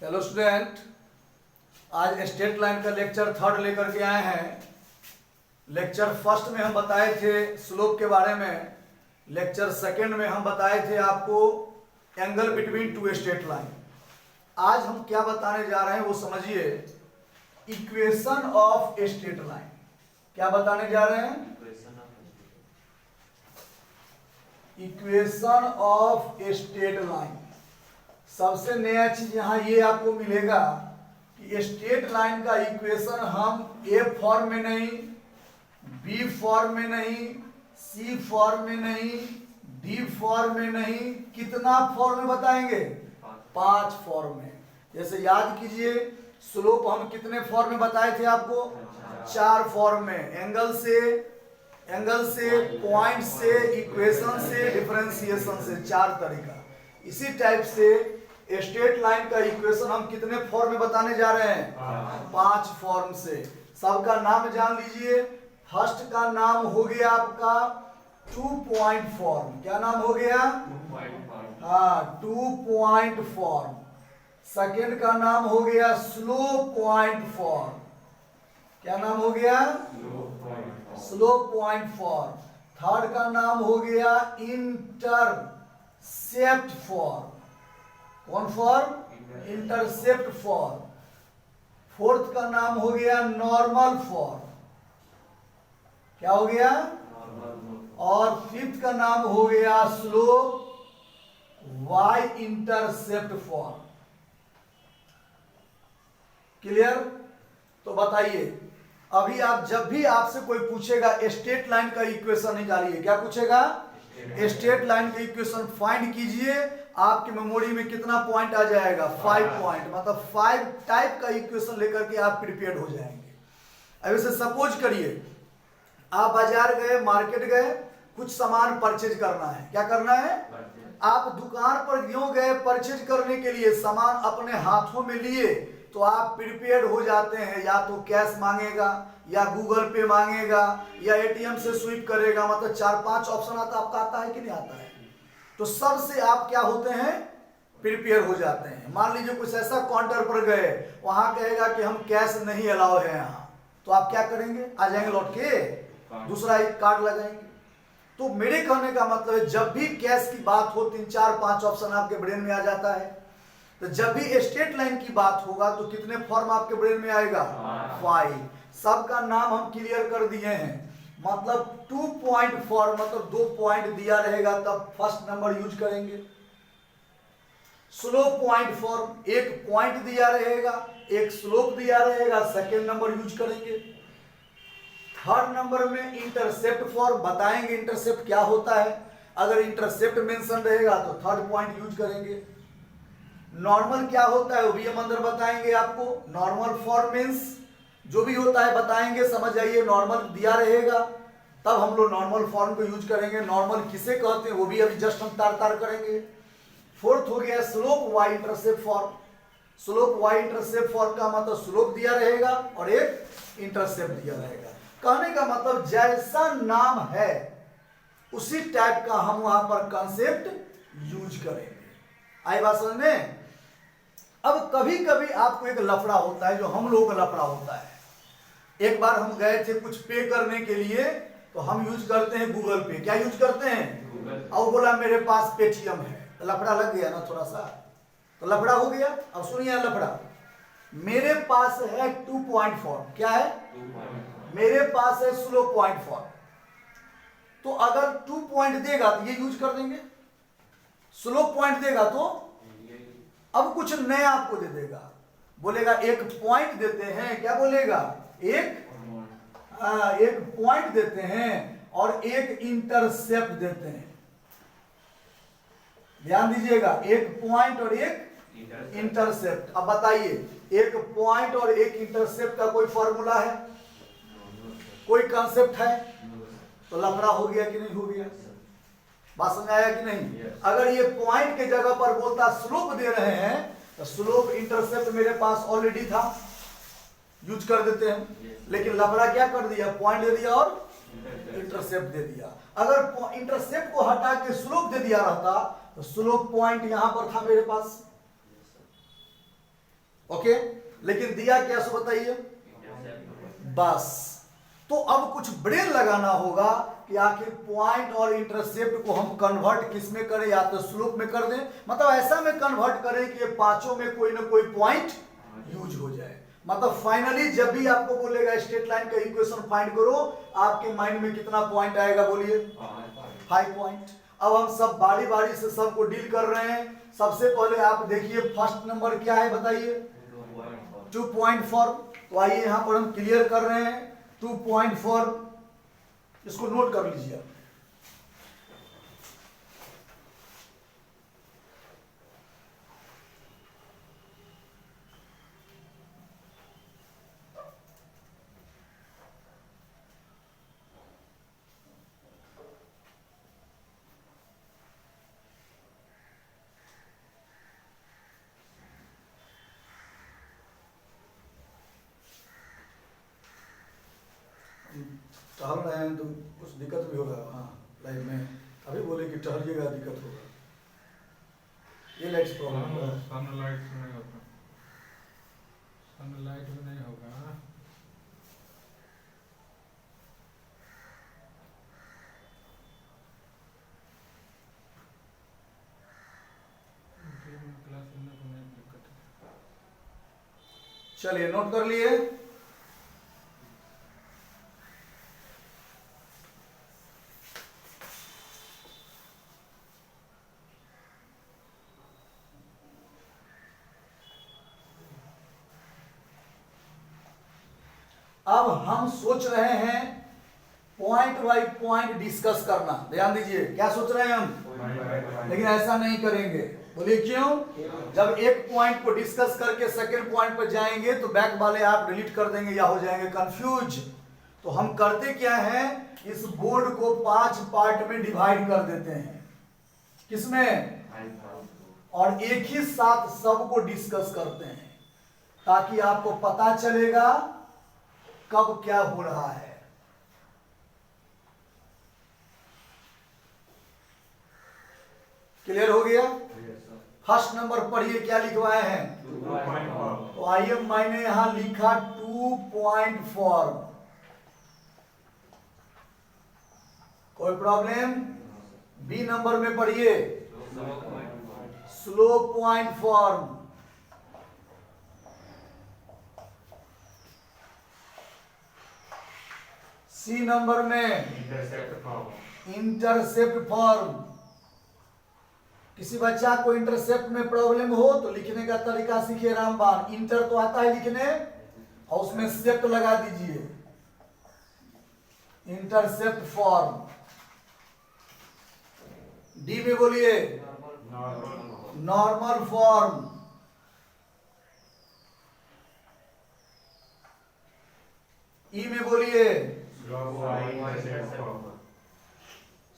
Hello student, आज straight line का lecture third लेकर के आए हैं। लेक्चर फर्स्ट में हम बताए थे स्लोप के बारे में, लेक्चर सेकंड में हम बताए थे आपको angle between two straight line. आज हम क्या बताने जा रहे हैं वो समझिए, इक्वेशन ऑफ स्ट्रेट लाइन। क्या बताने जा रहे हैं? Equation of straight line. सबसे नया चीज यहाँ ये आपको मिलेगा कि स्ट्रेट लाइन का इक्वेशन हम ए फॉर्म में नहीं, बी फॉर्म में नहीं, सी फॉर्म में नहीं, डी फॉर्म में नहीं, कितना फॉर्म में बताएंगे? 5 फॉर्म में। जैसे याद कीजिए, स्लोप हम कितने फॉर्म में बताए थे आपको? 4 फॉर्म में। एंगल से, पॉइंट से, इक्वेशन से, डिफरेंशिएशन से, 4 तरीका। इसी टाइप से स्ट्रेट लाइन का इक्वेशन हम कितने फॉर्म में बताने जा रहे हैं? 5 फॉर्म से। सबका नाम जान लीजिए। फर्स्ट का नाम हो गया आपका 2 पॉइंट फॉर्म। क्या नाम हो गया? 2 पॉइंट फॉर्म। सेकेंड का नाम हो गया स्लोप पॉइंट फॉर्म। क्या नाम हो गया? Slope point form. थर्ड का नाम हो गया इंटरसेप्ट फॉर्म। कौन फॉर्म? Intercept form. फोर्थ का नाम हो गया नॉर्मल फॉर्म। क्या हो गया? और फिफ्थ का नाम हो गया slope y intercept form. Clear? तो बताइए, अभी आप जब भी आपसे कोई पूछेगा स्ट्रेट लाइन का इक्वेशन निकालिए, क्या पूछेगा? स्ट्रेट लाइन का इक्वेशन फाइंड कीजिए। आपके मेमोरी में कितना पॉइंट आ जाएगा? 5 पॉइंट। मतलब 5 टाइप का इक्वेशन लेकर के आप प्रिपेयर हो जाएंगे। अब इसे सपोज करिए, आप बाजार गए, मार्केट गए, कुछ सामान परचेज करना है। क्या करना है? आप दुकान पर क्यों गए? परचेज करने के लिए। सामान अपने हाथों में लिए तो आप प्रिपेयर हो जाते हैं। या तो कैश मांगेगा, या गूगल पे मांगेगा, या एटीएम से स्वीप करेगा। मतलब 4-5 ऑप्शन आपका आता है कि नहीं आता है? तो सबसे आप क्या होते हैं? प्रिपेयर हो जाते हैं। मान लीजिए कुछ ऐसा काउंटर पर गए, वहां कहेगा कि हम कैश नहीं अलाउ है यहाँ, तो आप क्या करेंगे? आ जाएंगे लौट के, दूसरा एक कार्ड लगाएंगे। तो मेरे कहने का मतलब है, जब भी कैश की बात हो 3-4-5 ऑप्शन आपके ब्रेन में आ जाता है। तो जब भी स्ट्रेट लाइन की बात होगा तो कितने फॉर्म आपके ब्रेन में आएगा? 5। सबका नाम हम क्लियर कर दिए हैं। मतलब 2 पॉइंट फॉर्म, मतलब 2 पॉइंट दिया रहेगा तब फर्स्ट नंबर यूज करेंगे। स्लोप पॉइंट फॉर्म, एक पॉइंट दिया रहेगा, एक स्लोप दिया रहेगा, सेकेंड नंबर यूज करेंगे। थर्ड नंबर में इंटरसेप्ट फॉर्म, बताएंगे इंटरसेप्ट क्या होता है। अगर इंटरसेप्ट मेंशन रहेगा तो थर्ड पॉइंट यूज करेंगे। नॉर्मल क्या होता है वो भी हम अंदर बताएंगे आपको। नॉर्मल फॉर्म मींस जो भी होता है बताएंगे, समझ आइए। नॉर्मल दिया रहेगा तब हम लोग नॉर्मल फॉर्म को यूज करेंगे। नॉर्मल किसे कहते हैं वो भी अभी जस्ट हम तार करेंगे। फोर्थ हो गया slope y intercept form. Slope y intercept form का मतलब स्लोप दिया रहेगा और एक इंटरसेप्ट दिया रहेगा। कहने का मतलब जैसा नाम है उसी टाइप का हम वहां पर कंसेप्ट यूज करेंगे। आई बात समझ में? अब कभी कभी आपको एक लफड़ा होता है, जो हम लोगों का लफड़ा होता है। एक बार हम गए थे कुछ पे करने के लिए, तो हम यूज करते हैं गूगल पे। क्या यूज करते हैं? और बोला मेरे पास पेटीएम है, तो लफड़ा लग गया ना थोड़ा सा, तो लफड़ा हो गया। अब सुनिए लफड़ा, मेरे पास है 2 पॉइंट फॉर्म। क्या है? मेरे पास है स्लोप पॉइंट फॉर्म। तो अगर 2 पॉइंट देगा तो ये यूज कर देंगे। स्लोप पॉइंट देगा तो अब कुछ नया आपको दे देगा, बोलेगा एक पॉइंट देते हैं। क्या बोलेगा? एक पॉइंट देते हैं और एक इंटरसेप्ट देते हैं। ध्यान दीजिएगा, एक पॉइंट और एक इंटरसेप्ट। अब बताइए, एक पॉइंट और एक इंटरसेप्ट का कोई फॉर्मूला है? कोई कंसेप्ट है? तो लफड़ा हो गया कि नहीं हो गया? बात समझ आया कि नहीं? अगर ये पॉइंट के जगह पर बोलता स्लोप दे रहे हैं, तो स्लोप इंटरसेप्ट मेरे पास ऑलरेडी था, यूज कर देते हैं। लेकिन लफड़ा क्या कर दिया? पॉइंट दे दिया और इंटरसेप्ट दे दिया। अगर इंटरसेप्ट को हटा के स्लोप दे दिया रहता तो स्लोप पॉइंट यहां पर था मेरे पास। ओके, लेकिन दिया क्या सो बताइए बस। तो अब कुछ ब्रेन लगाना होगा कि आखिर पॉइंट और इंटरसेप्ट को हम कन्वर्ट किस में करें, या तो स्लोप में कर दें, मतलब ऐसा में कन्वर्ट करें कि ये पांचों में कोई ना कोई पॉइंट यूज हो जाए। मतलब फाइनली जब भी आपको बोलेगा स्ट्रेट लाइन का इक्वेशन फाइंड करो, आपके माइंड में कितना पॉइंट आएगा बोलिए 5 पॉइंट। अब हम सब बारी बारी से सबको डील कर रहे हैं। सबसे पहले आप देखिए फर्स्ट नंबर क्या है बताइए 2 पॉइंट फॉर्म। तो आइए यहां पर हम क्लियर कर रहे हैं 2 पॉइंट फॉर्म, इसको नोट कर लीजिए। टहल रहे हैं तो कुछ दिक्कत भी होगा। हाँ लाइफ में अभी बोले कि टहलिएगा दिक्कत होगा, ये लाइट प्रॉब्लम है। सनलाइट में नहीं होगा, सनलाइट में नहीं होगा। क्लास में नहीं दिक्कत है। चलिए नोट कर लिए। अब हम सोच रहे हैं पॉइंट बाई पॉइंट डिस्कस करना। ध्यान दीजिए क्या सोच रहे हैं हम, लेकिन ऐसा नहीं करेंगे। बोलिए क्यों? जब एक पॉइंट को डिस्कस करके सेकंड पॉइंट पर जाएंगे तो बैक वाले आप डिलीट कर देंगे या हो जाएंगे कंफ्यूज। तो हम करते क्या है, इस बोर्ड को 5 पार्ट में डिवाइड कर देते हैं। किसमें? और एक ही साथ सबको डिस्कस करते हैं, ताकि आपको पता चलेगा कब क्या हो रहा है। क्लियर हो गया? फर्स्ट नंबर पढ़िए क्या लिखवाए हैं। तो आइए मैंने यहां लिखा 2 पॉइंट फॉर्म। कोई प्रॉब्लम? बी नंबर में पढ़िए slope point form. C number में इंटरसेप्ट फॉर्म। किसी बच्चा को इंटरसेप्ट में प्रॉब्लम हो तो लिखने का तरीका सीखिए रामबाण। इंटर तो आता है लिखने, और उसमें सेप्ट लगा दीजिए, इंटरसेप्ट फॉर्म। डी में बोलिए नॉर्मल फॉर्म। ई में बोलिए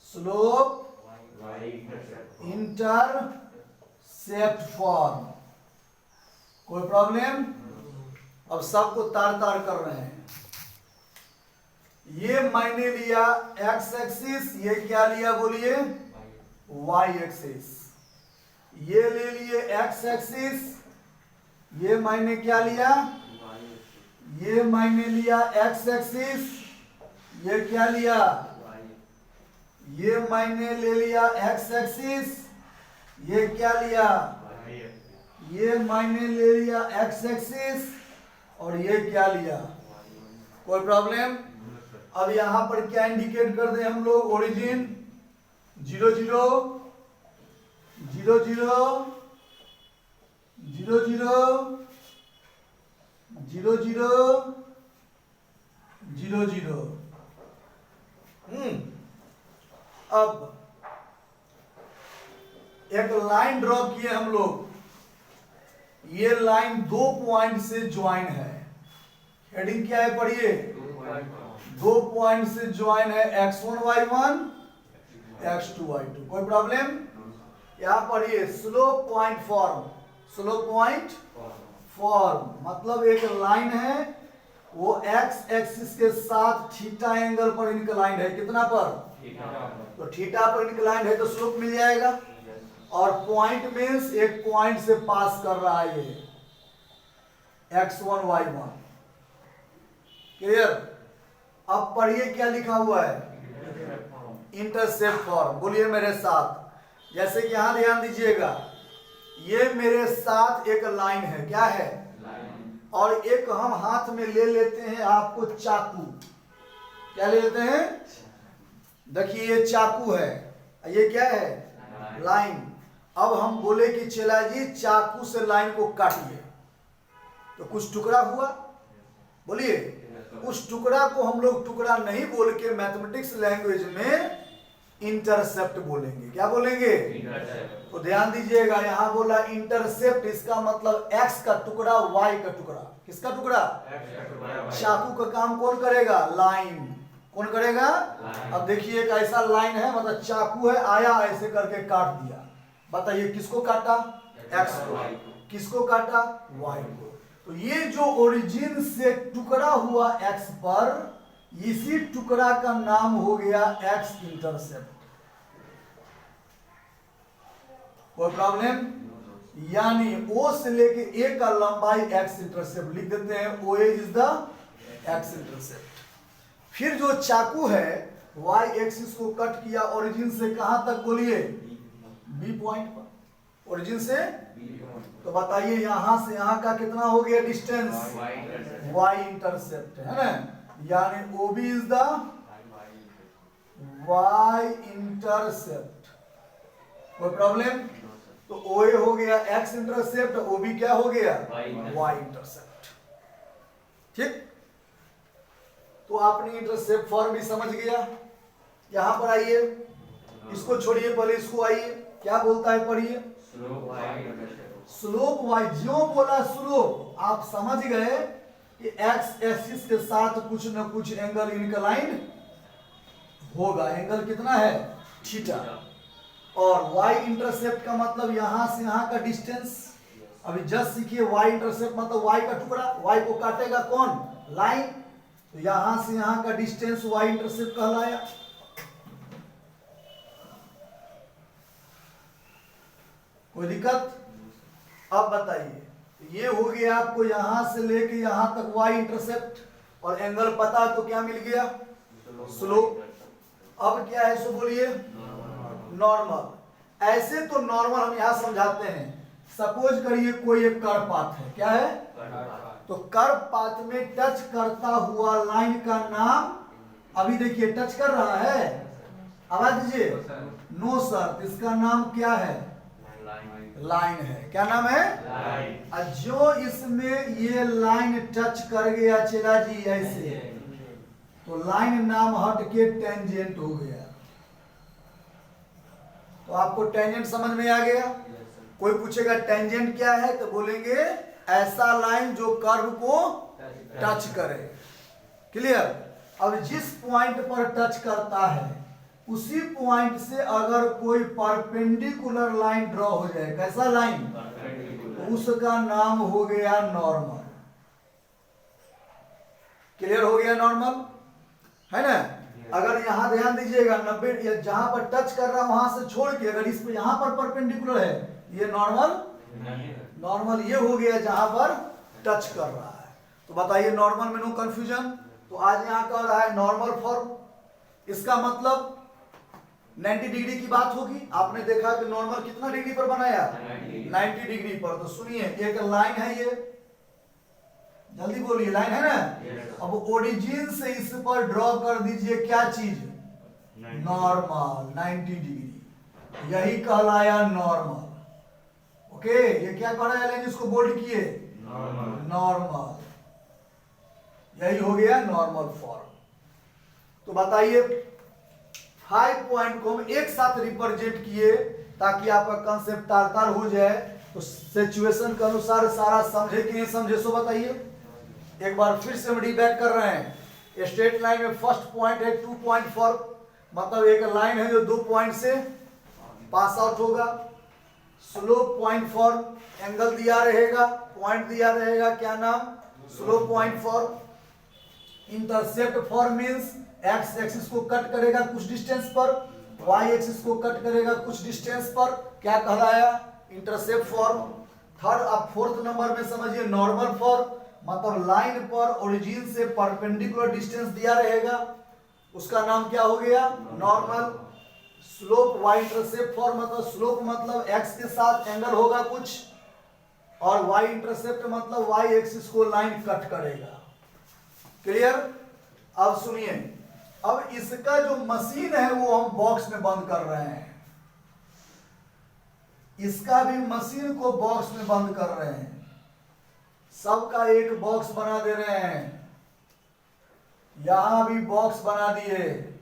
स्लोप इंटरसेप्ट फॉर्म। कोई प्रॉब्लम? अब सबको तार तार कर रहे हैं। ये मैंने लिया एक्स एक्सिस, ये क्या लिया बोलिए वाई एक्सिस। ये ले लिए एक्स एक्सिस, ये मैंने क्या लिया, ये मैंने लिया एक्स एक्सिस, ये क्या लिया, ये मैंने ले लिया एक्स एक्सिस, ये क्या लिया, ये मैंने ले लिया एक्स एक्सिस, और ये क्या लिया। कोई प्रॉब्लम? अब यहां पर क्या इंडिकेट कर दें हम लोग, ओरिजिन 0 0 0 0 0 0 0 0 0 0। अब एक लाइन ड्रॉ किए हम लोग। ये लाइन 2 पॉइंट से ज्वाइन है। हेडिंग क्या है पढ़िए, 2 पॉइंट से ज्वाइन है, x1 y1 x2 y2। कोई प्रॉब्लम? यहां पढ़िए slope point form. Slow point form मतलब एक लाइन है, वो x एक्सिस के साथ थीटा एंगल पर इंक्लाइंड है। कितना पर? तो थीटा पर इंक्लाइंड है तो स्लोप मिल जाएगा। और पॉइंट मींस एक पॉइंट से पास कर रहा है ये। x1 y1। क्लियर? अब पढ़िए क्या लिखा हुआ है, इंटरसेप्ट फॉर्म। बोलिए मेरे साथ, जैसे कि यहां ध्यान दीजिएगा, ये मेरे साथ एक लाइन है, क्या है, और एक हम हाथ में ले लेते हैं आपको चाकू। क्या ले लेते हैं? देखिए ये चाकू है, ये क्या है, लाइन। अब हम बोले कि चला जी चाकू से लाइन को काटिए, तो कुछ टुकड़ा हुआ। बोलिए, उस टुकड़ा को हम लोग टुकड़ा नहीं बोल के मैथमेटिक्स लैंग्वेज में इंटरसेप्ट बोलेंगे। क्या बोलेंगे? तो ध्यान दीजिएगा, यहां बोला इंटरसेप्ट, इसका मतलब x का टुकड़ा y का टुकड़ा। किसका टुकड़ा? चाकू का काम कौन करेगा? लाइन। कौन करेगा? अब देखिए एक ऐसा लाइन है, मतलब चाकू है, आया ऐसे करके काट दिया। बताइए किसको काटा? x को। किसको काटा? y को। तो ये जो ओरिजिन से टुकड़ा हुआ x पर, इसी टुकड़ा का नाम हो गया x इंटरसेप्ट। कोई प्रॉब्लम? यानी O से लेके A का लंबाई x इंटरसेप्ट लिख देते हैं, OA is the x intercept. फिर जो चाकू है y एक्सिस को कट किया ओरिजिन से कहां तक? बोलिए B पॉइंट पर, ओरिजिन से। तो बताइए यहां से यहां का कितना हो गया डिस्टेंस? y इंटरसेप्ट है ना, यानी OB is the y intercept. कोई प्रॉब्लम? तो OA हो गया x इंटरसेप्ट, OB क्या हो गया? y intercept. ठीक? तो आपने इंटरसेप्ट फॉर्म भी समझ गया। यहां पर आइए, इसको छोड़िए, पहले इसको आइए, क्या बोलता है पढ़िए, स्लोप y। जो बोला स्लोप, आप समझ गए कि x एक्सिस के साथ कुछ न कुछ एंगल इंक्लाइन होगा। एंगल कितना है? थीटा। और y इंटरसेप्ट का मतलब यहां से यहां का डिस्टेंस। अभी जस्ट सीखिए, y इंटरसेप्ट मतलब y का टुकड़ा, y को काटेगा कौन? लाइन। तो यहां से यहां का डिस्टेंस y इंटरसेप्ट कहलाया। कोई दिक्कत? अब बताइए, ये हो गया आपको यहां से लेके यहां तक y इंटरसेप्ट, और एंगल पता तो क्या मिल गया? स्लोप। अब क्या है सो बोलिए, नॉर्मल। ऐसे तो नॉर्मल हम यहां समझाते हैं। सपोज करिए कोई एक कर्व पाथ है, क्या है? तो कर्व पाथ में टच करता हुआ लाइन का नाम, अभी देखिए टच कर रहा है, आवाज दीजिए, नो सर, इसका नाम क्या है? लाइन है। क्या नाम है? लाइन। जो इसमें ये लाइन टच कर गया चला जी ऐसे, तो लाइन नाम हट के टेंजेंट हो गया। तो आपको टेंजेंट समझ में आ गया? कोई पूछेगा टेंजेंट क्या है, तो बोलेंगे ऐसा लाइन जो कर्व को टच करे। क्लियर? अब जिस पॉइंट पर टच करता है उसी पॉइंट से अगर कोई परपेंडिकुलर लाइन ड्रॉ हो जाए, कैसा लाइन? तो उसका नाम हो गया नॉर्मल। क्लियर हो गया? नॉर्मल है ना। अगर यहां ध्यान दीजिएगा, 90 जहां पर टच कर रहा है वहां से छोड़ के अगर इस पे यहां पर परपेंडिकुलर है, ये नॉर्मल। नॉर्मल ये हो गया जहां पर टच कर रहा है। तो बताइए नॉर्मल में नो कंफ्यूजन। तो आज यहां कह रहा है नॉर्मल फॉर्म, इसका मतलब 90 डिग्री की बात होगी। आपने देखा कि नॉर्मल कितना डिग्री पर बनाया? 90 डिग्री पर। तो सुनिए, एक लाइन है, ये जल्दी बोलिए, लाइन है ना। अब ओरिजिन से इस पर ड्रॉ कर दीजिए क्या चीज? नॉर्मल 90 डिग्री, यही कहलाया नॉर्मल। ओके, ये क्या कह रहा है, इसको बोल्ड किए, नॉर्मल। यही हो गया नॉर्मल फॉर्म। तो बताइए 5 पॉइंट को हम एक साथ रिप्रेजेंट किए ताकि आपका कंसेप्ट तार हो जाए। तो सिचुएशन के अनुसार सारा समझे कि नहीं समझे सो बताइए। एक बार फिर से हम रिबैक कर रहे हैं। स्ट्रेट लाइन में फर्स्ट पॉइंट है 2 पॉइंट फॉर्म, मतलब एक लाइन है जो 2 पॉइंट से पास आउट होगा। स्लोप पॉइंट फॉर्म, एंगल दिया रहेगा, पॉइंट दिया रहेगा, क्या नाम? Slope point form. Intercept form means x axis को कट करेगा कुछ डिस्टेंस पर, वाई एक्सिस को कट करेगा कुछ डिस्टेंस पर, क्या कहलाया? Intercept form. थर्ड अब फोर्थ नंबर में समझिए नॉर्मल फॉर्म, मतलब लाइन पर ओरिजिन से परपेंडिकुलर डिस्टेंस दिया रहेगा, उसका नाम क्या हो गया? Normal. Slope y intercept form, मतलब स्लोप मतलब x के साथ एंगल होगा कुछ, और y इंटरसेप्ट मतलब y एक्सिस को लाइन कट करेगा। क्लियर? अब सुनिए, अब इसका जो मशीन है वो हम बॉक्स में बंद कर रहे हैं, इसका भी मशीन को बॉक्स में बंद कर रहे हैं, सबका एक बॉक्स बना दे रहे हैं, यहां भी बॉक्स बना दिए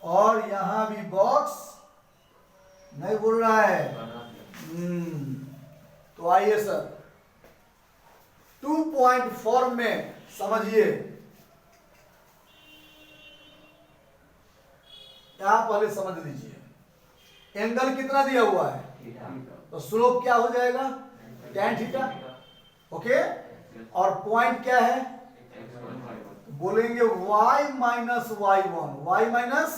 और यहां भी बॉक्स, नहीं बोल रहा है? तो आइए सर 2 पॉइंट फॉर्म में समझिए, यहां पहले समझ लीजिए एंगल कितना दिया हुआ है, तो स्लोप क्या हो जाएगा? tan theta. ओके, और पॉइंट क्या है? बोलेंगे y minus y1, y minus,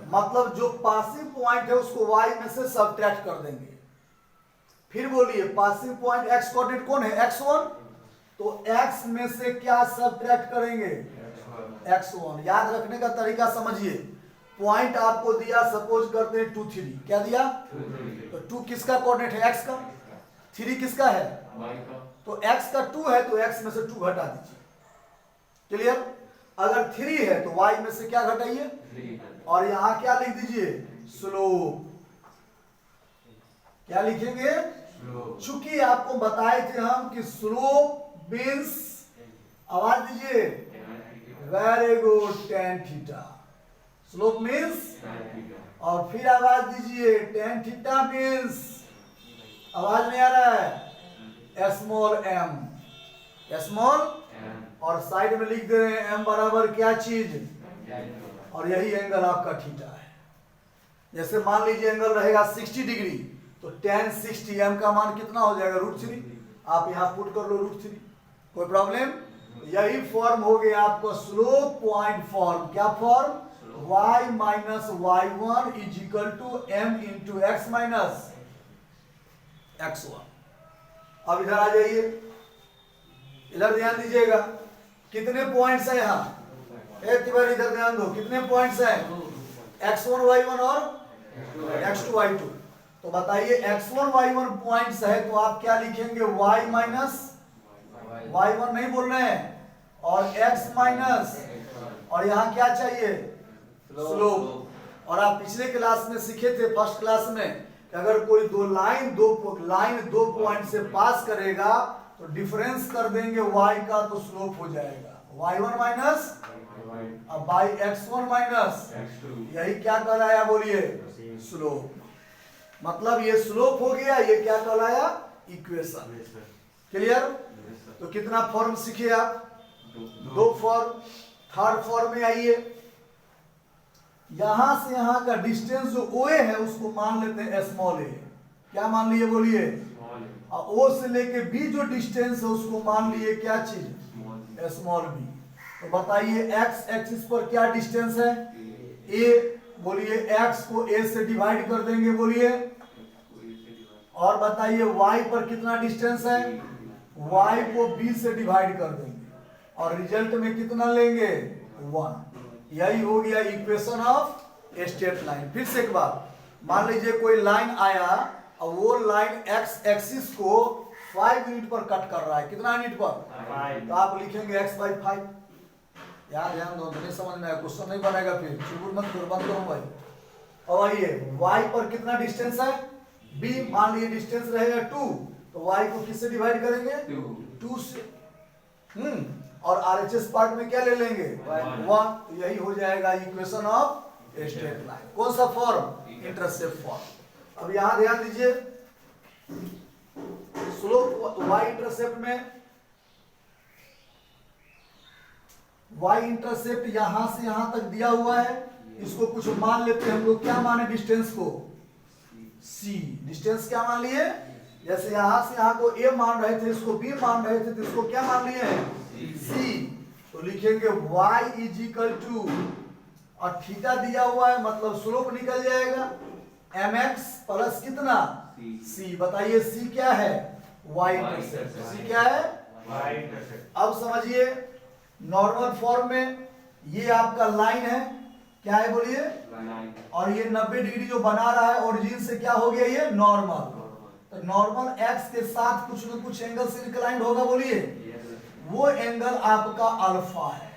मतलब जो पासिव पॉइंट है उसको y में से सबट्रैक्ट कर देंगे। फिर बोलिए पासिव पॉइंट x कोऑर्डिनेट कौन है? x1, तो x में से क्या सबट्रैक्ट करेंगे? x1। याद रखने का तरीका समझिए, पॉइंट आपको दिया, सपोज करते हैं 2 3, क्या दिया? तो 2 किसका कोऑर्डिनेट है? x का। 3 किसका है? तो x का 2 है तो x में से 2 घटा दीजिए। क्लियर? अगर 3 है तो y में से क्या घटाइए, और यहां क्या लिख दीजिए? स्लोप। क्या लिखेंगे? चूंकि आपको बताए थे हम कि स्लोप मींस, आवाज दीजिए, very good, tan theta. Slope means, और फिर आवाज दीजिए tan थीटा मींस, आवाज नहीं आ रहा है? स्मॉल m, स्मॉल, और साइड में लिख दे रहे हैं m बराबर क्या चीज, और यही एंगल आपका थीटा है। जैसे मान लीजिए एंगल रहेगा 60 डिग्री, तो tan 60, m का मान कितना हो जाएगा? √3। आप यहां पुट कर लो √3, कोई प्रॉब्लम? यही फॉर्म हो गया आपको स्लोप पॉइंट फॉर्म। क्या form? y minus y1 is equal to m into x minus x1। अब इधर आ जाइए, इधर ध्यान दीजिएगा, कितने पॉइंट्स हैं यहाँ? एक बार इधर ध्यान दो, कितने पॉइंट्स हैं? x1 y1 और x2 y2। तो बताइए x1 y1 पॉइंट्स है तो आप क्या लिखेंगे? y माइनस y1 नहीं बोल रहे हैं, और x माइनस, और यहाँ क्या चाहिए? स्लोप। और आप पिछले क्लास में सीखे थे, फर्स्ट क्लास में, कि अगर कोई दो पॉइंट से पास करेगा तो डिफरेंस कर देंगे y का, तो स्लोप हो जाएगा y1 माइनस, अब बाई x1 माइनस, यही क्या कहलाया? बोलिए, स्लोप। मतलब ये स्लोप हो गया, ये क्या कहलाया? इक्वेशन। क्लियर? तो कितना फॉर्म सीखे आप? 2 फॉर्म। थर्ड फॉर्म में आइए, यहां से यहां का डिस्टेंस जो OA है उसको मान लेते हैं स्मॉल a। क्या मान लिए? बोलिए, और O से लेके B जो डिस्टेंस है उसको मान लिए क्या चीज? Small b। तो बताइए x एक्सिस पर क्या डिस्टेंस है? a। बोलिए x को a से डिवाइड कर देंगे, बोलिए, और बताइए y पर कितना डिस्टेंस है? y को b से डिवाइड कर देंगे, और रिजल्ट में कितना लेंगे? 1। यही हो गया इक्वेशन ऑफ स्ट्रेट लाइन। फिर से एक बार, मान लीजिए कोई लाइन आया और वो लाइन x एक्सिस को 5 यूनिट पर कट कर रहा है। कितना यूनिट पर? 5। तो आप लिखेंगे x/5। यार ध्यान दो, नहीं समझ में आया, क्वेश्चन नहीं बनेगा, फिर चुप मत करो, बंद करो भाई। और आइए y पर कितना डिस्टेंस है? b। मान लीजिए डिस्टेंस रहेगा 2, तो y को किससे डिवाइड करेंगे? 2 से। और RHS पार्ट में क्या ले लेंगे? 1। तो यही हो जाएगा इक्वेशन ऑफ स्ट्रेट लाइन। कौन सा फॉर्म? Intercept form. अब यहां ध्यान दीजिए, स्लोप y इंटरसेप्ट में, y इंटरसेप्ट यहां से यहां तक दिया हुआ है, इसको कुछ मान लेते हैं हम लोग। क्या माने डिस्टेंस को? c। डिस्टेंस क्या मान लिए? जैसे यहां से यहां को a मान रहे थे, इसको b मान रहे थे, तो इसको क्या मान लिए हैं? c। तो लिखेंगे y इज इक्वल टू, और थीटा दिया हुआ है मतलब स्लोप निकल जाएगा mx प्लस कितना? सी। बताइए सी क्या है? Y intercept. सी क्या है? Y intercept. अब समझिए नॉर्मल फॉर्म में ये आपका लाइन है, क्या है बोलिए? लाइन। और ये 90 डिग्री जो बना रहा है ओरिजिन से क्या हो गया? ये नॉर्मल। तो नॉर्मल एक्स के साथ कुछ न कुछ एंगल से इंक्लाइंड होगा, बोलिए। वो एंगल आपका अल्फा है।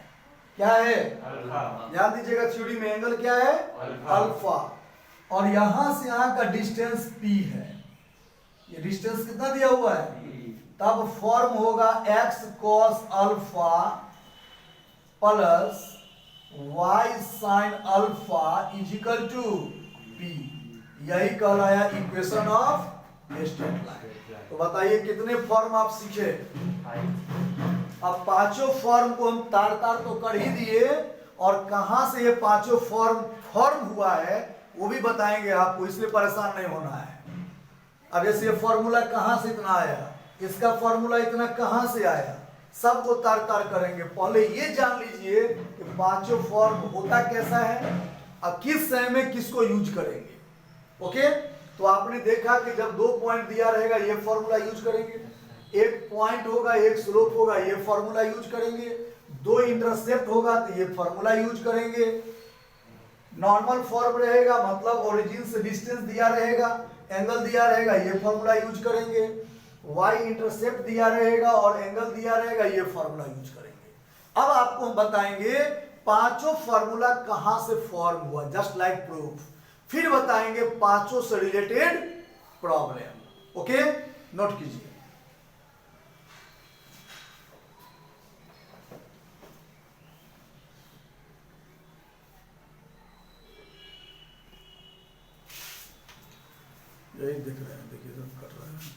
क्या है? अल्फा। ध्यान दीजिएगा, थ्योरी में एंगल क्या है? अल्फा। और यहां से यहां का डिस्टेंस पी है। ये डिस्टेंस कितना दिया हुआ है? तब फॉर्म होगा x cos alpha plus y sin alpha is equal to p। यही कहलाया इक्वेशन ऑफ स्ट्रेट लाइन। तो बताइए कितने फॉर्म आप सीखे? अब पांचों फॉर्म को हम तार तार तो कर ही दिए, और कहां से ये पांचों फॉर्म हुआ है वो भी बताएंगे आपको, इसलिए परेशान नहीं होना है। अब जैसे ये फॉर्मूला कहां से इतना आया, इसका फॉर्मूला इतना कहां से आया, सबको तार तार करेंगे। पहले ये जान लीजिए कि पांचों फॉर्म होता कैसा है और किस समय में किसको यूज करेंगे। ओके, तो आपने देखा कि जब 2 पॉइंट दिया रहेगा ये फॉर्मूला यूज करेंगे, एक पॉइंट होगा एक स्लोप होगा ये फॉर्मूला यूज करेंगे, 2 इंटरसेप्ट होगा तो ये फॉर्मूला यूज करेंगे। नॉर्मल फॉर्म रहेगा मतलब ओरिजिन से डिस्टेंस दिया रहेगा, एंगल दिया रहेगा, ये फॉर्मूला यूज करेंगे। वाई इंटरसेप्ट दिया रहेगा और एंगल दिया रहेगा, ये फॉर्मूला यूज करेंगे। अब आपको हम बताएंगे पांचों फॉर्मूला कहां से फॉर्म हुआ, जस्ट लाइक प्रूफ। फिर बताएंगे पांचों से रिलेटेड प्रॉब्लम। ओके, नोट कीजिए। यही दिख रहे हैं, देखिए सब कर रहे हैं।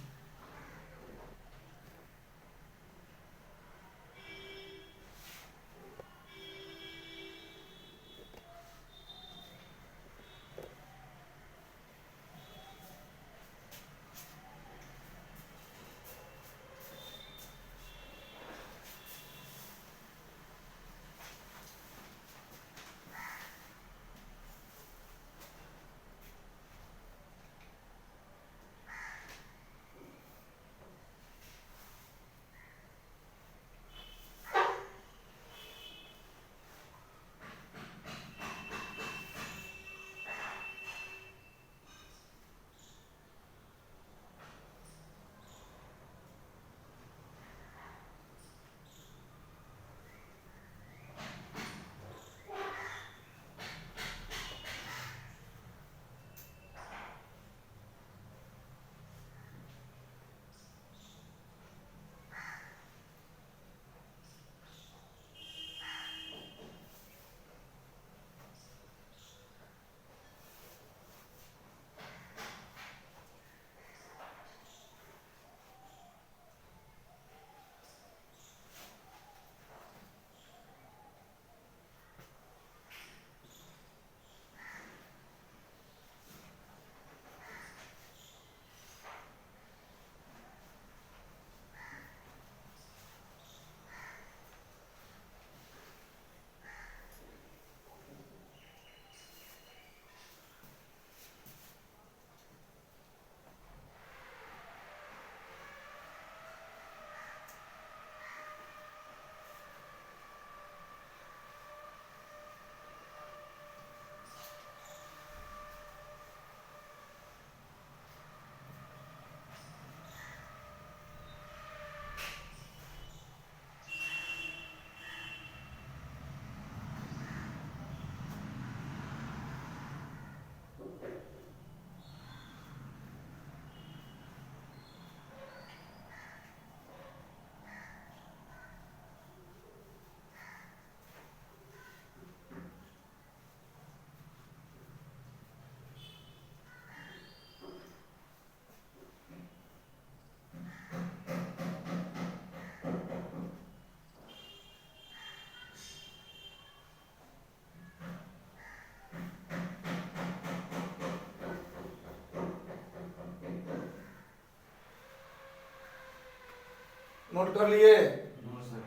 नोट कर लिए? No sir.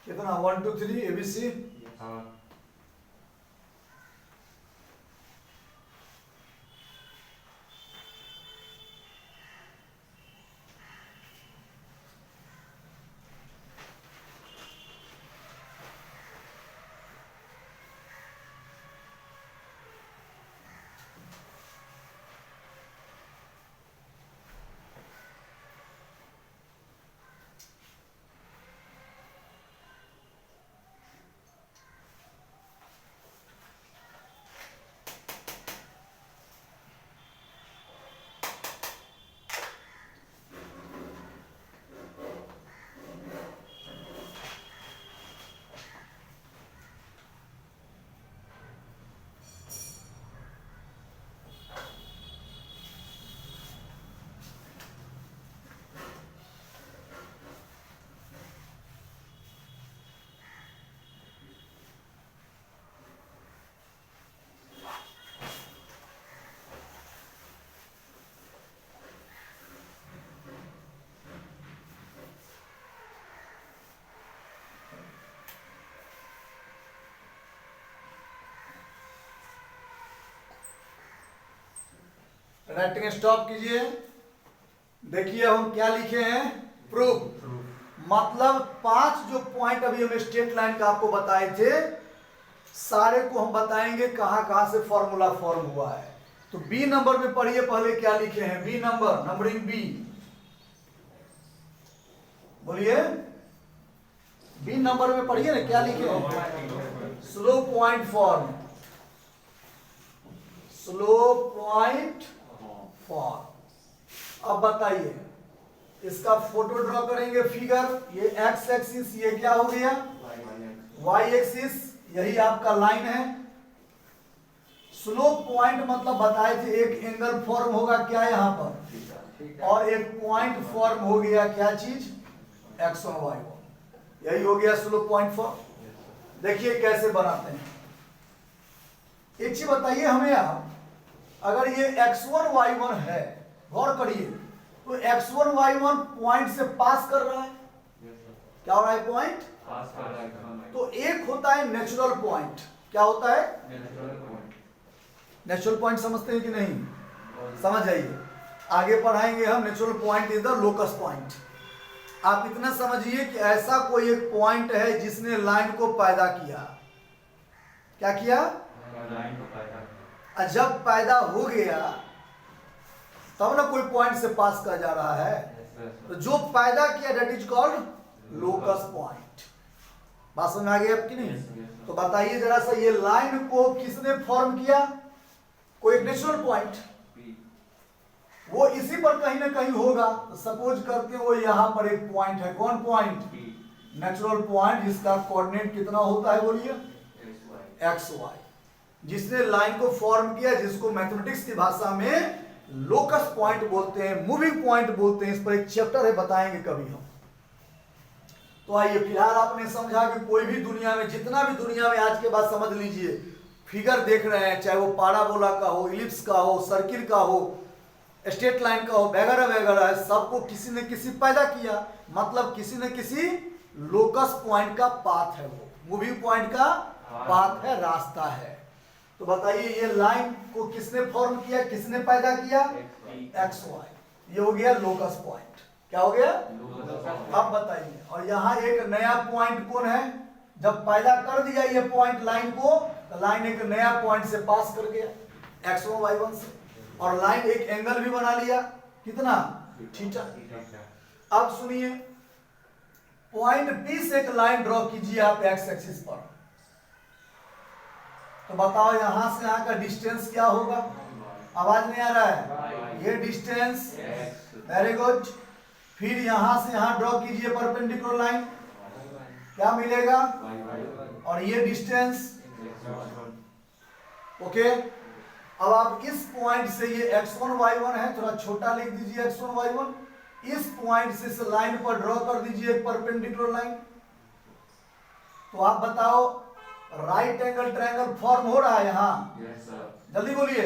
कितना? 1 2 3 ABC। हाँ। राइटिंग स्टॉप कीजिए। देखिए हम क्या लिखे हैं, प्रूफ। मतलब 5 जो पॉइंट अभी हम स्ट्रेट लाइन का आपको बताए थे, सारे को हम बताएंगे कहां कहां से फॉर्मूला फॉर्म हुआ है। तो बी नंबर में पढ़िए पहले क्या लिखे हैं, बी नंबर, नंबरिंग बी, बोलिए। बी नंबर में पढ़िए ना क्या लिखे हैं, slow point form, slow point form. अब बताइए, इसका फोटो ड्रॉ करेंगे फिगर। ये एक्स एक्सिस, ये क्या हो गया, वाई एक्सिस, यही आपका लाइन है। स्लो पॉइंट मतलब बताए थे एक एंगल फॉर्म होगा क्या यहां पर, और एक पॉइंट फॉर्म हो गया क्या चीज, x1 y1, यही हो गया स्लो पॉइंट फॉर्म। देखिए कैसे बनाते हैं। एक चीज बताइए हमें आप, अगर ये x1 y1 है, गौर करिए, तो x1 y1 पॉइंट से पास कर रहा है, क्या हो रहा है, पॉइंट। तो एक होता है नेचुरल पॉइंट, क्या होता है, नेचुरल पॉइंट। समझते हैं कि नहीं, समझ आइए, आगे पढ़ाएंगे हम। Natural point is the locus point. आप इतना समझिए कि ऐसा कोई एक पॉइंट है जिसने लाइन को पैदा किया। क्या किया, लाइन को पैदा, जब पैदा हो गया तब ना कोई पॉइंट से पास कर जा रहा है। तो जो पैदा किया that is called locus point. बात समझ में आ गई आपकी नहीं। तो बताइए जरा सा, ये लाइन को किसने फॉर्म किया, कोई नेचुरल पॉइंट, वो इसी पर कहीं ना कहीं होगा। तो सपोज करते हैं वो यहां पर एक पॉइंट है, कौन पॉइंट, नेचुरल पॉइंट, जिसका कोऑर्डिनेट कितना होता है, बोलिए, एक्स वाई, जिसने लाइन को फॉर्म किया, जिसको मैथमेटिक्स की भाषा में लोकस पॉइंट बोलते हैं, मूविंग पॉइंट बोलते हैं। इस पर एक चैप्टर है, बताएंगे कभी हम। तो आइए, फिलहाल आपने समझा कि कोई भी दुनिया में, जितना भी दुनिया में आज के बाद समझ लीजिए फिगर देख रहे हैं, चाहे वो पाराबोला का हो, इलिप्स का हो, सर्किल का हो, स्ट्रेट लाइन का हो, वगैरह वगैरह, सबको किसी ने किसी पैदा किया। मतलब किसी न किसी लोकस पॉइंट का पाथ है, वो मूविंग पॉइंट का पाथ है, रास्ता है। तो बताइए ये लाइन को किसने फॉर्म किया, किसने पैदा किया, एक्स वाई, ये हो गया लोकस पॉइंट। क्या हो गया, अब बताइए। और यहाँ एक नया पॉइंट कौन है, जब पैदा कर दिया ये पॉइंट लाइन को, तो लाइन एक नया पॉइंट से पास कर गया, x1 y1 से, और लाइन एक एंगल भी बना लिया, कितना, थीटा। अब सुनिए, पॉइंट P से एक लाइन ड्रॉ कीजिए आप एक्स एक्सिस पर। तो बताओ यहां से यहां का डिस्टेंस क्या होगा, आवाज नहीं आ रहा है, ये डिस्टेंस, वेरी गुड। फिर यहां से यहां ड्रॉ कीजिए परपेंडिकुलर लाइन, क्या मिलेगा, और ये डिस्टेंस, ओके। अब आप इस पॉइंट से, ये x1 y1 है, थोड़ा छोटा लिख दीजिए x1 y1, इस पॉइंट से इस लाइन पर ड्रॉ कर दीजिए एक परपेंडिकुलर लाइन। तो आप बताओ राइट एंगल ट्रायंगल फॉर्म हो रहा है यहाँ, जल्दी बोलिए।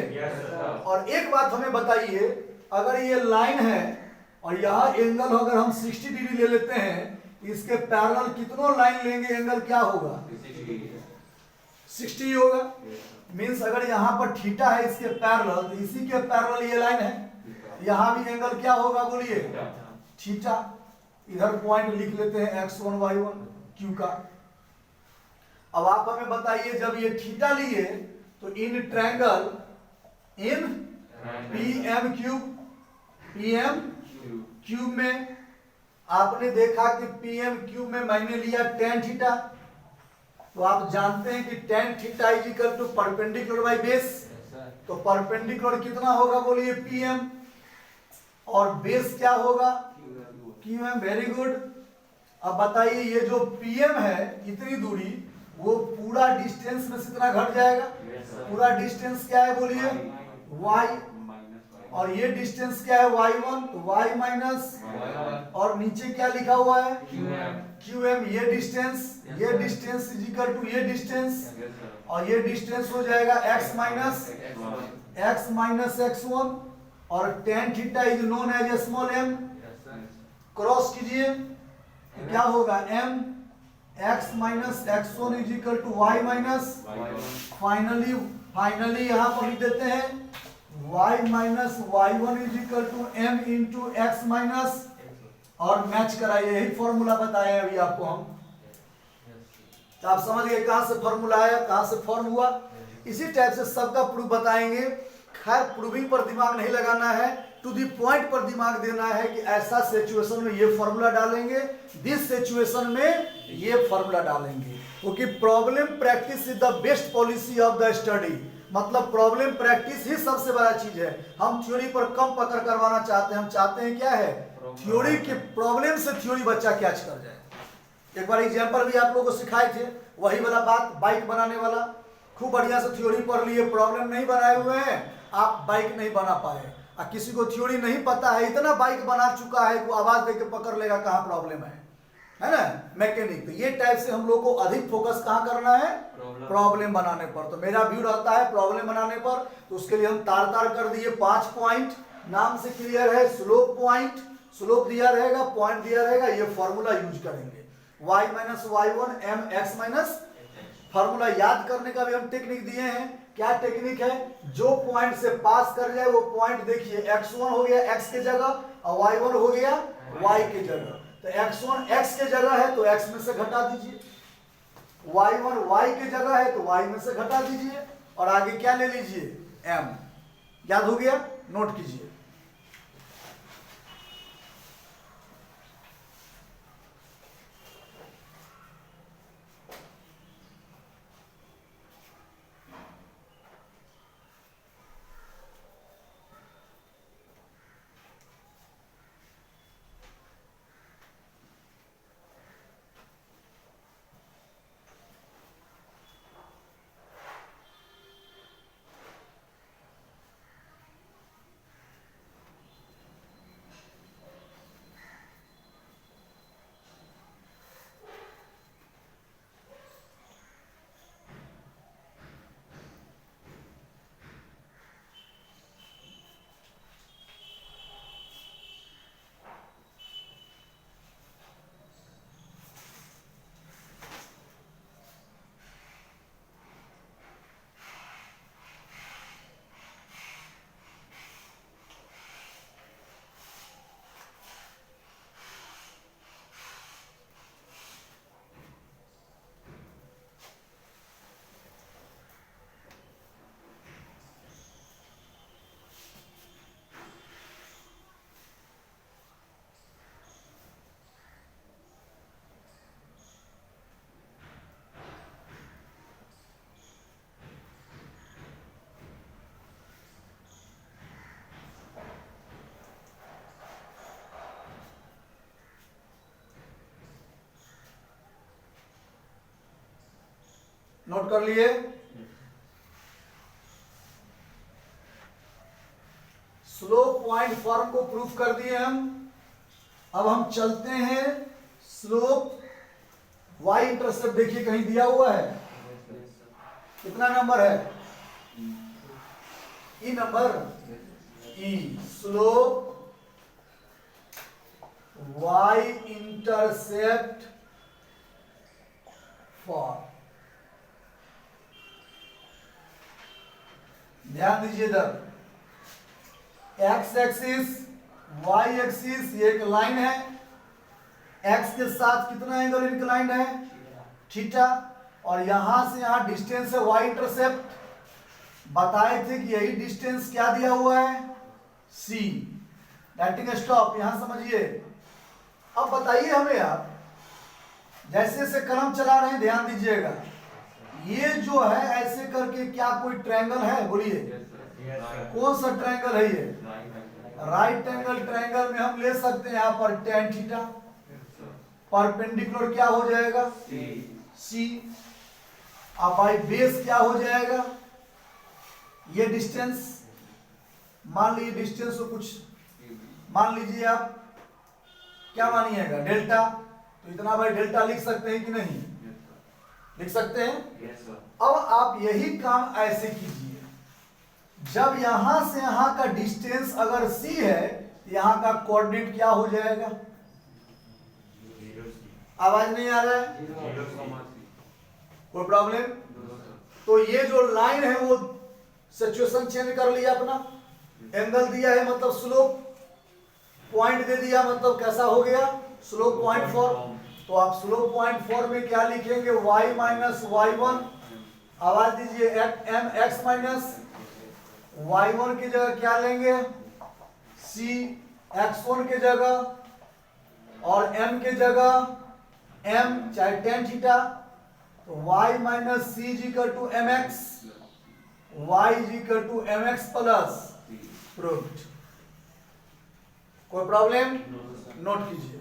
और एक बात हमें बताइए, अगर ये लाइन है और यहाँ एंगल अगर हम 60 डिग्री ले लेते हैं, इसके पैरेलल कितनों लाइन लेंगे, एंगल क्या होगा, 60 होगा। मींस अगर यहाँ पर थीटा है इसके पैरेलल, तो इसी के पैरेलल ये लाइन है, यहाँ भी एंगल क्या होगा, बोलिए, थीटा। इधर पॉइंट लिख लेते हैं x1 y1 q का। अब आप हमें बताइए, जब ये थीटा लिए तो in triangle, in PM cube में आपने देखा कि पीएम क्यूब में मैंने लिया tan थीटा। तो आप जानते हैं कि tan theta is equal to perpendicular by base. तो परपेंडिकुलर कितना होगा, बोलिए, पीएम, और बेस क्या होगा, क्यूएम, वेरी गुड। अब बताइए ये जो पीएम है, इतनी दूरी, वो पूरा डिस्टेंस में से कितना घट जाएगा, पूरा डिस्टेंस क्या है, बोलिए, y, और ये डिस्टेंस क्या है, y1, तो y माइनस, और नीचे क्या लिखा हुआ है, qm, ये डिस्टेंस इज इक्वल टू ये डिस्टेंस, और ये डिस्टेंस हो जाएगा x माइनस x1, और tan theta is known as small m। Cross कीजिए तो क्या होगा, m x minus x1 is equal to y minus, finally यहाँ पर लिख देते हैं y minus y1 is equal to m into x minus, और मैच कराइए, यही फॉर्मूला बताया अभी आपको हम। तो आप समझ गए कहां से फॉर्मूला आया, कहां से फॉर्म हुआ। इसी टाइप से सबका प्रूफ बताएंगे। खैर प्रूविंग पर दिमाग नहीं लगाना है, टू दी पॉइंट पर दिमाग देना है कि ऐसा सिचुएशन में ये फॉर्मूला डालेंगे, दिस सिचुएशन में ये फॉर्मूला डालेंगे, क्योंकि problem practice is the best policy of the study. मतलब प्रॉब्लम प्रैक्टिस ही सबसे बड़ा चीज है। हम थ्योरी पर कम पकड़ करवाना चाहते हैं, हम चाहते हैं क्या है, थ्योरी के प्रॉब्लम से थ्योरी बच्चा कैच कर जाए। एक बार एग्जांपल भी आप लोगों को सिखाए थे, वही वाला बात, बाइक बनाने वाला। खूब बढ़िया से थ्योरी पढ़ लिए, प्रॉब्लम नहीं बनाए हुए हैं, आप बाइक नहीं बना पाए। और किसी को थ्योरी नहीं पता है, इतना बाइक बना चुका है वो आवाज देके पकड़ लेगा कहाँ प्रॉब्लम है ना, मैकेनिक। तो ये टाइप से हम लोग को अधिक फोकस कहाँ करना है, प्रॉब्लम बनाने पर। तो मेरा व्यू रहता है प्रॉब्लम बनाने पर, तो उसके लिए हम तार तार कर दिए 5 पॉइंट, नाम से क्लियर है। स्लोप पॉइंट, स्लोप दिया रहेगा, पॉइंट दिया रहेगा, ये फॉर्मूला यूज करेंगे, y minus y1 m x minus. Formula याद करने का भी हम टेक्निक दिए हैं। क्या टेक्निक है, जो पॉइंट से पास कर जाए वो पॉइंट देखिए, x1 हो गया x के जगह और y1 हो गया y के जगह। तो x1 x के जगह है तो x में से घटा दीजिए, y1 y के जगह है तो y में से घटा दीजिए, और आगे क्या ले लीजिए, m। याद हो गया, नोट कीजिए। नोट कर लिए। स्लोप पॉइंट फॉर्म को प्रूफ कर दिए हम। अब हम चलते हैं स्लोप y इंटरसेप्ट, देखिए कहीं दिया हुआ है, कितना नंबर है, ई नंबर, ई। स्लोप y इंटरसेप्ट फॉर्म, ध्यान दीजिए इधर, x एक्सिस y एक्सिस, ये एक लाइन है, x के साथ कितना एंगल इंक्लाइंड है, थीटा, और यहां से यहां डिस्टेंस है y इंटरसेप्ट। बताए थे कि यही डिस्टेंस क्या दिया हुआ है, c। राइटिंग स्टॉप, यहां समझिए। अब बताइए हमें, आप जैसे जैसे कलम चला रहे हैं ध्यान दीजिएगा, ये जो है ऐसे करके क्या कोई ट्रायंगल है, बोलिए कौन सा ट्रायंगल है ये, राइट एंगल ट्रायंगल में हम ले सकते हैं यहाँ पर tan थीटा, परपेंडिकुलर क्या हो जाएगा, c। अब बाई बेस क्या हो जाएगा, ये डिस्टेंस, मान लीजिए डिस्टेंस को कुछ मान लीजिए आप, क्या मानिएगा, डेल्टा। तो इतना भाई डेल्टा लिख सकते हैं कि नहीं, लिख सकते हैं। अब आप यही काम ऐसे कीजिए, जब यहां से यहां का डिस्टेंस अगर c है, यहां का कोऑर्डिनेट क्या हो जाएगा, आवाज नहीं आ रहा है, कोई प्रॉब्लम। तो ये जो लाइन है वो सिचुएशन चेंज कर लिया अपना, एंगल दिया है मतलब स्लोप, पॉइंट दे दिया मतलब कैसा हो गया, स्लोप पॉइंट फॉर्म। तो आप स्लोप पॉइंट फॉर्म में क्या लिखेंगे, y माइनस y1, आवाज दीजिए, एम एक्स माइनस y1 की जगह क्या लेंगे, c x1 के जगह, और m के जगह m चाहे टेन थीटा, तो y minus c is equal to m x, y is equal to m x plus proved. कोई प्रॉब्लम, नोट कीजिए।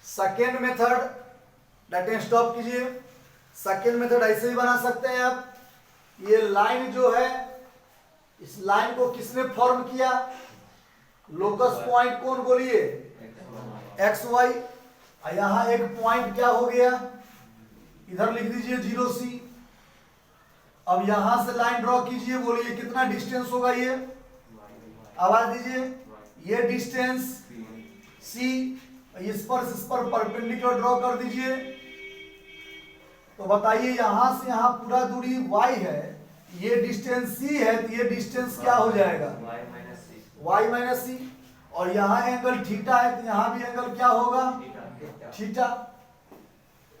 सेकेंड मेथड, डाटा स्टॉप कीजिए। सेकेंड मेथड ऐसे ही बना सकते हैं आप। ये लाइन जो है, इस लाइन को किसने फॉर्म किया, लोकस पॉइंट कौन बोलिए, एक्स वाई। यहां एक पॉइंट क्या हो गया, इधर लिख दीजिए 0C। अब यहां से लाइन ड्रॉ कीजिए, बोलिए कितना डिस्टेंस होगा ये, आवाज दीजिए, ये डिस्टेंस C, इस पर परपेंडिकुलर ड्रॉ कर दीजिए। तो बताइए यहां से यहां पूरा दूरी y है, ये डिस्टेंस C है, तो ये डिस्टेंस क्या हो जाएगा, y माइनस सी। और यहाँ एंगल थीटा है, तो यहाँ भी एंगल क्या होगा, थीटा।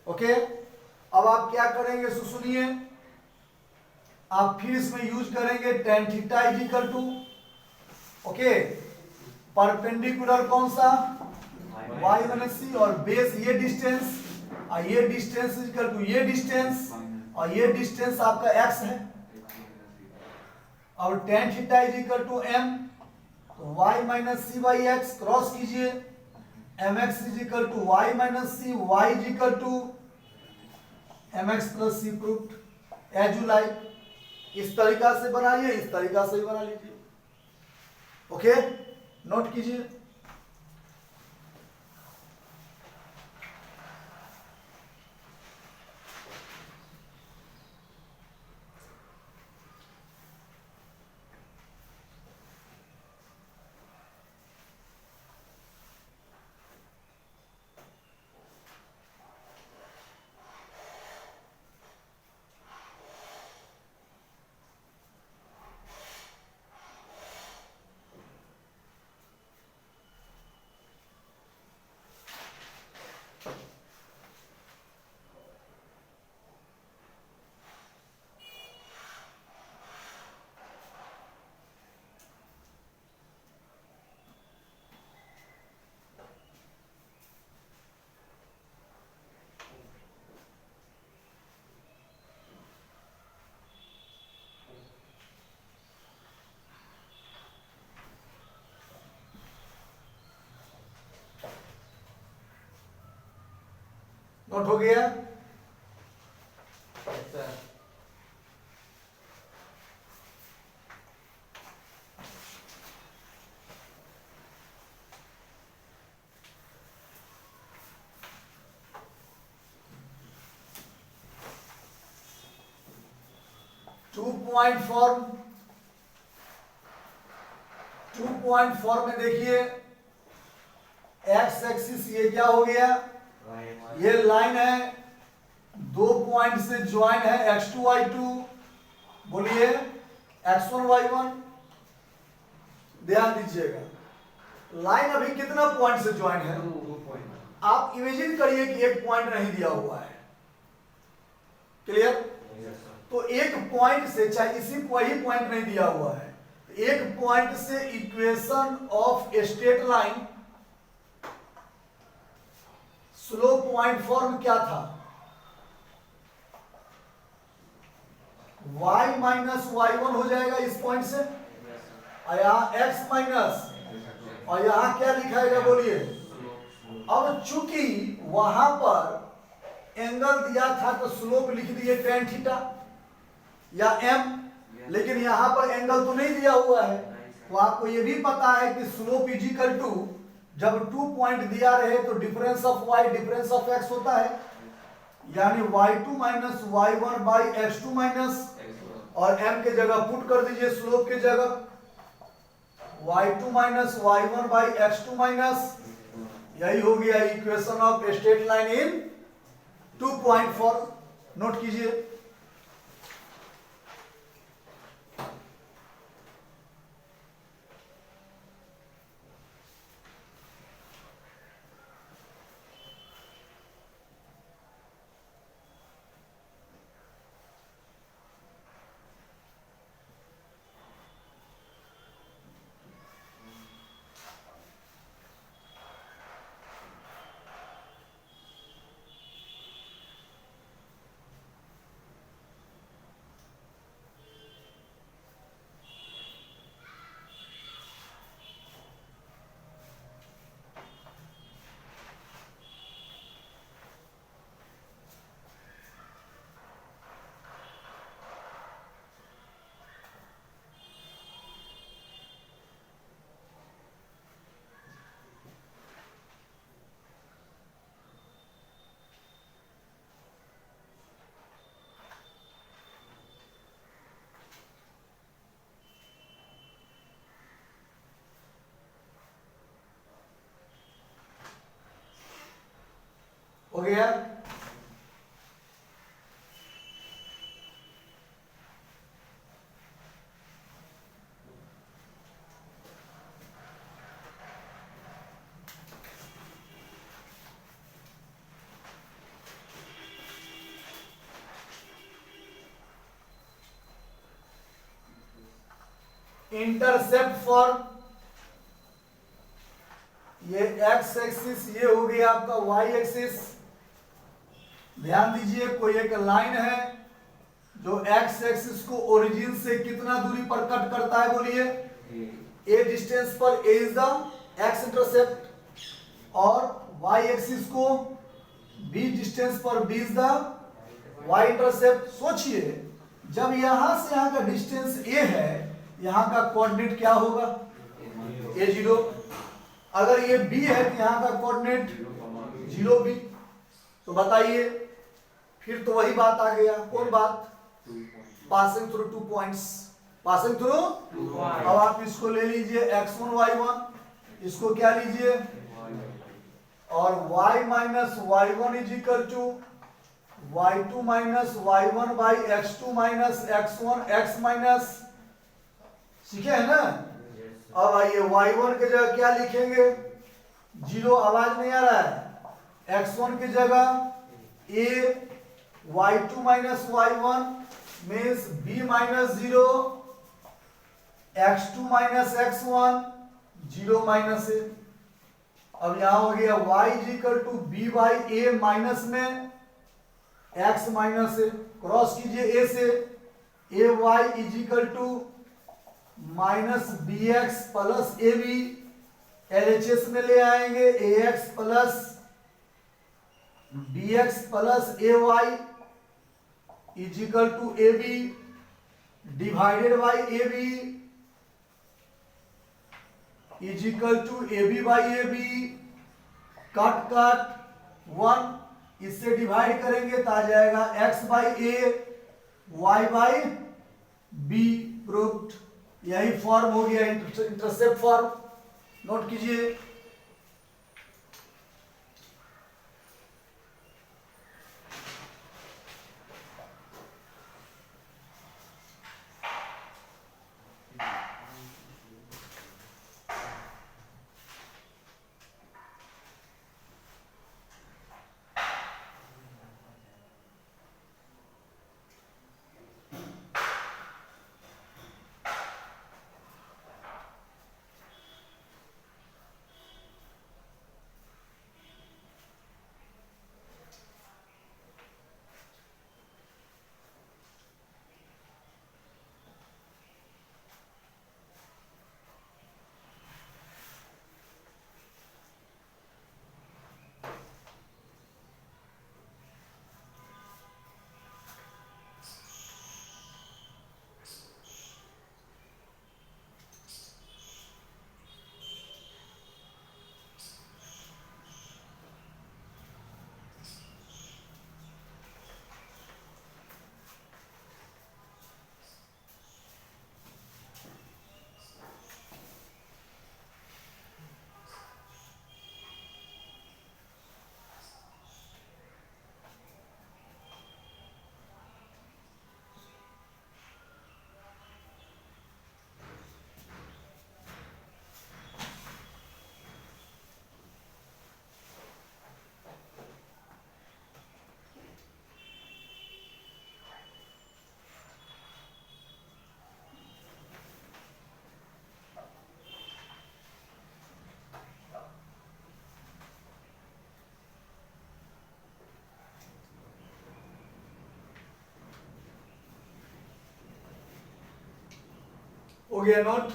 ओके, अब आप क्या करेंगे, सुनिए, आप फिर इसमें यूज करेंगे tan theta is equal to, okay, perpendicular कौन सा, y माइनस सी, और बेस ये डिस्टेंस, और ये डिस्टेंस इज इक्वल टू ये डिस्टेंस, और ये डिस्टेंस आपका x है, और tan theta is equal to m, तो y minus c by x, cross कीजिए, mx is equal to y minus c, y is equal to mx plus c, proved as you like. इस तरीका से बनाइए, इस तरीका से ही बना लीजिए। ओके, नोट कीजिए। नोट हो गया। टू पॉइंट फॉर्म में देखिए, एक्स एक्सिस ये क्या हो गया, ये लाइन है, दो पॉइंट से ज्वाइन है, x2 y2, बोलिए x1 y1। ध्यान दीजिएगा, लाइन अभी कितना पॉइंट से ज्वाइन है, आप इमेजिन करिए कि एक पॉइंट नहीं दिया हुआ है, क्लियर। तो एक पॉइंट से, चाहे इसी वही पॉइंट नहीं दिया हुआ है, एक पॉइंट से equation of straight line slope point form क्या था, y माइनस y1 हो जाएगा इस पॉइंट से, और यहाँ x माइनस, और यहाँ क्या लिखाएगा बोलिए। अब चूंकि वहां पर एंगल दिया था तो स्लोप लिख दिए टेन थीटा या m, लेकिन यहां पर एंगल तो नहीं दिया हुआ है, तो आपको ये भी पता है कि स्लोप इज इक्वल टू, जब 2 पॉइंट दिया रहे तो difference of y difference of x होता है, यानी y2 minus y1 by x2 minus, और m के जगह पुट कर दीजिए स्लोप के जगह y2 minus y1 by x2 minus. यही हो गया equation of straight line in 2.4। Note कीजिए। हो गया। इंटरसेप्ट फॉर ये एक्स एक्सिस, ये हो गया आपका वाई एक्सिस। ध्यान दीजिए कोई एक लाइन है जो एक्स एक्सिस को ओरिजिन से कितना दूरी पर कट करता है, बोलिए ए डिस्टेंस पर। A is the x intercept, और वाई एक्सिस को बी डिस्टेंस पर b is the y intercept. सोचिए जब यहां से यहां का डिस्टेंस ए है, यहां का कोऑर्डिनेट क्या होगा, a0। अगर ये b है तो यहां का कोऑर्डिनेट 0b। तो बताइए, फिर तो वही बात आ गया। कौन बात, passing through 2 points, passing through. अब आप इसको ले लीजिए x1 y1, इसको क्या लीजिए, और y minus y1 is equal to y2 minus y1 by x2 minus x1 x minus, ठीक है ना। अब आइए y1 के जगह क्या लिखेंगे, 0, आवाज नहीं आ रहा है। x1 की जगह a, y2 minus y1 means b minus 0, x2 minus x1 0 minus a। अब यहां हो गया y is equal to b by a minus में x माइनस a, क्रॉस कीजिए a से, a y is equal to minus b x plus a b, LHS में ले आएंगे a x plus b x plus a y is equal to a b divided by a b is equal to a b by a b, cut cut 1, इससे divide करेंगे तो आ जाएगा x by a y by b, proved. यही form हो गया intercept form. Note कीजिए। हो गया नोट।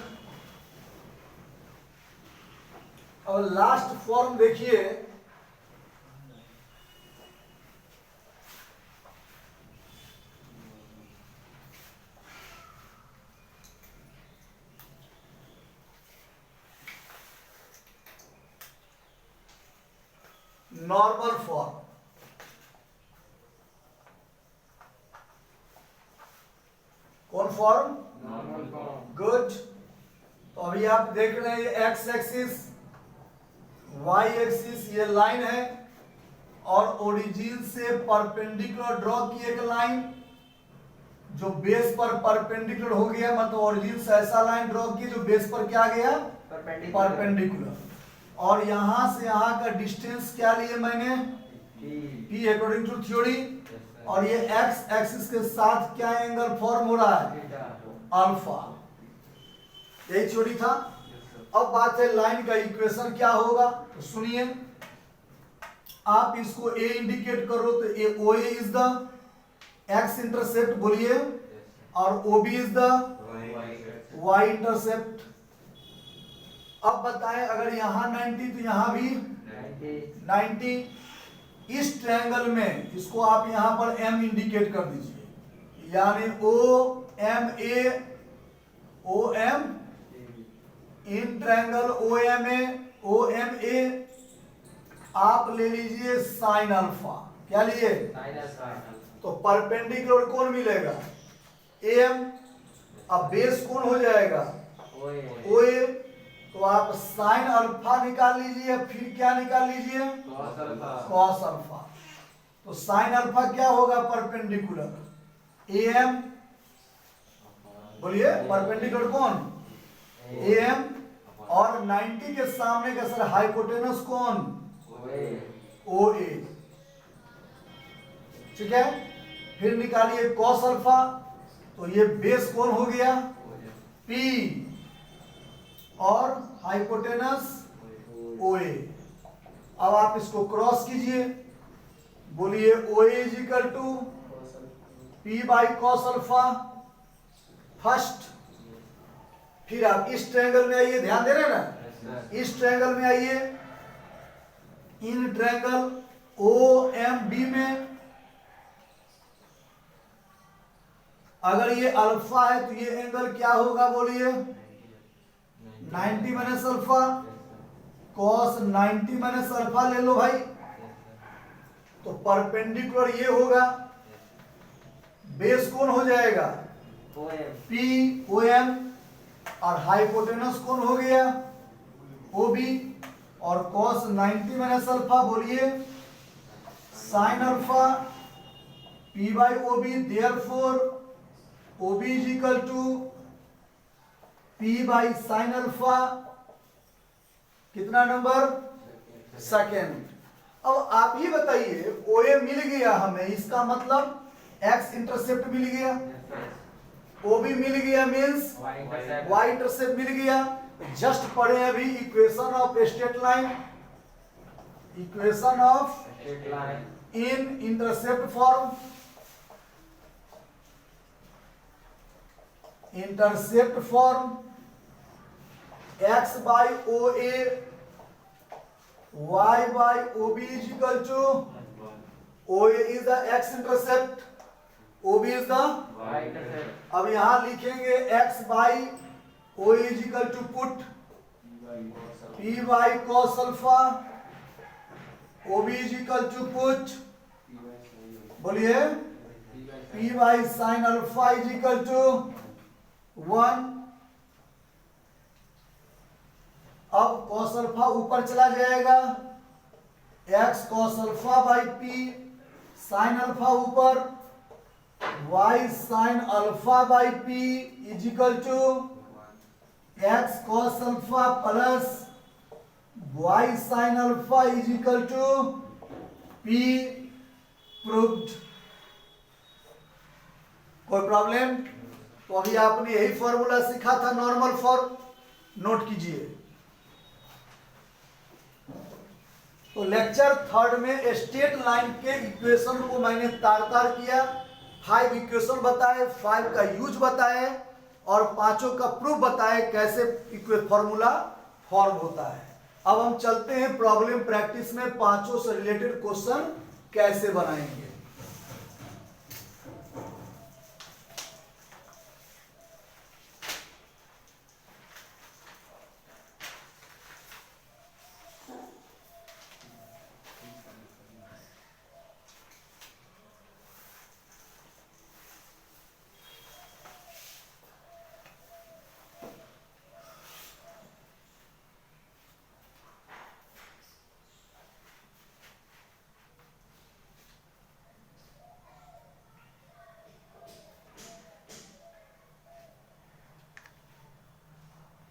अब लास्ट फॉर्म देखिए, नॉर्मल फॉर्म। कौन फॉर्म? Normal form. गुड। तो अभी आप देख रहे हैं ये एक्स एक्सिस, वाई एक्सिस, ये लाइन है और ओरिजिन से परपेंडिकुलर ड्रॉ की एक लाइन जो बेस पर परपेंडिकुलर हो गया, मतलब ओरिजिन से ऐसा लाइन ड्रॉ की जो बेस पर क्या गया? परपेंडिकुलर। और यहां से यहां का डिस्टेंस क्या लिए मैंने? P according to theory. और ये एक्स एक्सिस के साथ क्या एंगल फॉर्म हो रहा है? अल्फा। यही थ्योरी था। अब बात है लाइन का इक्वेशन क्या होगा, तो सुनिए। आप इसको ए इंडिकेट करो तो A O A is the x intercept बोलिए, और O B is the y intercept. अब बताएं अगर यहां 90 तो यहां भी 90। इस ट्रायंगल में इसको आप यहां पर एम इंडिकेट कर दीजिए, यानी O M in triangle O M A आप ले लीजिए साइन अल्फा। क्या लिए? तो परपेंडिकुलर कौन मिलेगा? एम। अब बेस कौन हो जाएगा? ओ ए। तो आप साइन अल्फा निकाल लीजिए, फिर क्या निकाल लीजिए? Cos alpha. तो साइन अल्फा क्या होगा? Perpendicular M. बोलिए परपेंडिकुलर कौन? एम। और 90 के सामने का सर हाइपोटेनस कौन? ओ ए। ठीक है, फिर निकालिए कॉस अल्फा। तो ये बेस कौन हो गया? पी, और हाइपोटेनस ओ ए। अब आप इसको क्रॉस कीजिए, बोलिए o A is equal to p by cos alpha first. फिर आप इस ट्रायंगल में आइए, ध्यान दे रहे हैं ना, इस ट्रायंगल में आइए, in triangle O M B में अगर ये अल्फा है तो ये एंगल क्या होगा? बोलिए 90 minus alpha. Cos 90 minus alpha ले लो भाई। तो परपेंडिकुलर ये होगा, बेस कौन हो जाएगा? पी ओ एम, और हाइपोटेनस कौन हो गया? O B. और कॉस 90 माइनस अल्फा बोलिए sine alpha P by O B. Therefore O B is equal to P by sine alpha. कितना नंबर? सेकेंड। अब आप ही बताइए, ओ ए मिल गया हमें, इसका मतलब एक्स इंटरसेप्ट मिल गया, ओ बी मिल गया, मींस वाई इंटरसेप्ट मिल गया। जस्ट पढ़े अभी equation of straight line, equation of in intercept form. Intercept form x by OA y by OB is equal to OA is the x intercept, OB is the y intercept। अब यहां लिखेंगे x by OA is equal to put P by cos alpha, OB is equal to put, बोलिए P by sin alpha is equal to 1। अब cos alpha ऊपर चला जाएगा, x cos alpha by p, sin alpha ऊपर, y sin alpha by p is equal to x cos alpha plus y sin alpha is equal to p। Proved. कोई problem? तो अभी आपने यही फॉर्मूला सीखा था नॉर्मल फॉर्म, नोट कीजिए। तो लेक्चर थर्ड में स्ट्रेट लाइन के इक्वेशन को मैंने तार तार किया, 5 इक्वेशन बताए, 5 का यूज बताए, और पांचों का प्रूफ बताएं कैसे फॉर्मूला फॉर्म होता है। अब हम चलते हैं प्रॉब्लम प्रैक्टिस में, पांचों से रिलेटेड क्वेश्चन कैसे बनाएंगे।